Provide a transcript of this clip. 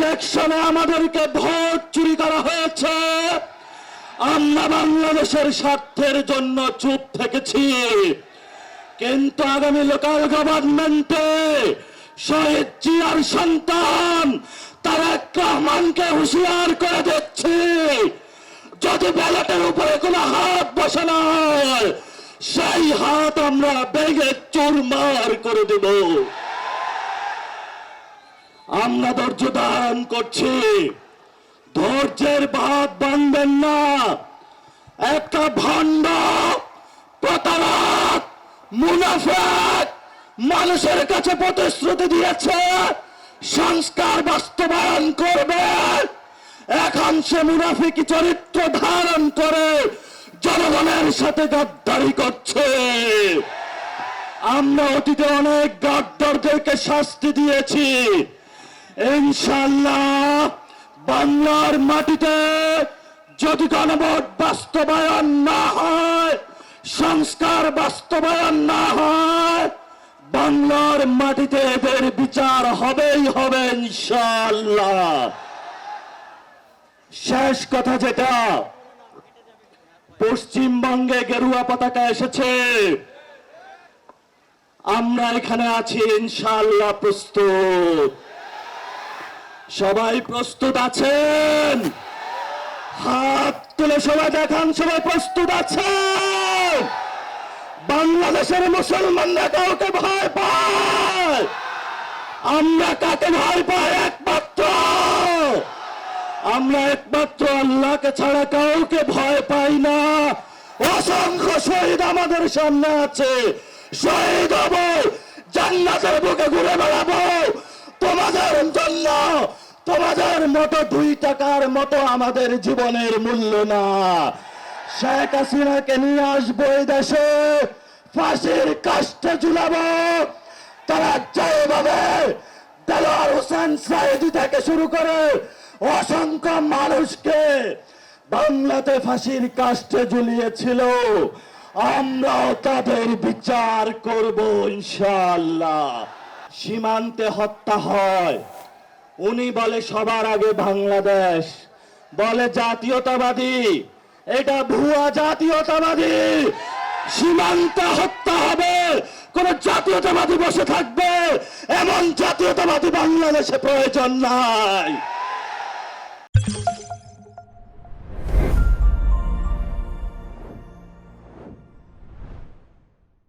ইলেকশনে আমাদেরকে ভোট চুরি করা হয়েছে। আমরা বাংলাদেশের স্বার্থের জন্য চুপ থেকেছি, কিন্তু আগামী লোকাল গভর্নমেন্টে শহীদ জিয়ার সন্তান তারেক রহমানকে হুঁশিয়ার করে দিচ্ছি, যদি ব্যালটের উপরে কোনো হাত বসে না হয়, সেই হাত আমরা ভেঙে চুরমার করে দেব। আমরা ধৈর্য ধারণ করছি, ধৈর্যের বাঁধ বাঁধবেন না। একটা ভণ্ড প্রতারক মুনাফিক মানুষের কাছে প্রতিশ্রুতি দিয়েছে সংস্কার বাস্তবায়ন করবে, এখন সে মুনাফিকি চরিত্র ধারণ করে জনগণের সাথে গাদ্দারি করছে। আমরা অতীতে অনেক গাদ্দারদেরকে শাস্তি দিয়েছি। ইনশাআল্লাহ বাংলার মাটিতে যদি গণভোট বাস্তবায়ন না হয়, সংস্কার বাস্তবায়ন না হয়, বাংলার মাটিতে এদের বিচার হবেই হবে ইনশাআল্লাহ। শেষ কথা যেটা, পশ্চিমবঙ্গে গেরুয়া পতাকা এসেছে, আমরা এখানে আছি ইনশাআল্লাহ প্রস্তুত। সবাই প্রস্তুত আছেন? হাত তুলে সবাই দেখান, সবাই প্রস্তুত আছেন? বাংলাদেশের মুসলমানরা কাউকে ভয় পায়? আমরা কাকে ভয় পাই? আমরা একমাত্র আল্লাহকে ছাড়া কাউকে ভয় পাই না। অসংখ্য শহীদ আমাদের সামনে আছে, শহীদ হব, জান্নাতের বুকে ঘুরে বেড়াবো তোমাদের জন্য। তোমাদের মতো 2 টাকার মতো আমাদের জীবনের মূল্য না। শেখ হাসিনাকে নিয়ে আসবো এই দেশে, ফাঁসির কাস্টে ঝুলাবো। তারা যেভাবে দেলোয়ার হোসেন সাইদি থেকে শুরু করে অসংখ্য মানুষকে বাংলাতে ফাঁসির কাস্টে ঝুলিয়েছিল, আমরাও তাদের বিচার করব ইনশাআল্লাহ। সীমান্তে হত্যা হয়, উনি বলে সবার আগে বাংলাদেশ, বলে জাতীয়তাবাদী, এটা ভুয়া জাতীয়তাবাদী। সীমান্তে হত্যা হবে, কোন জাতীয়তাবাদী বসে থাকবে, এমন জাতীয়তাবাদী বাংলাদেশে প্রয়োজন নাই।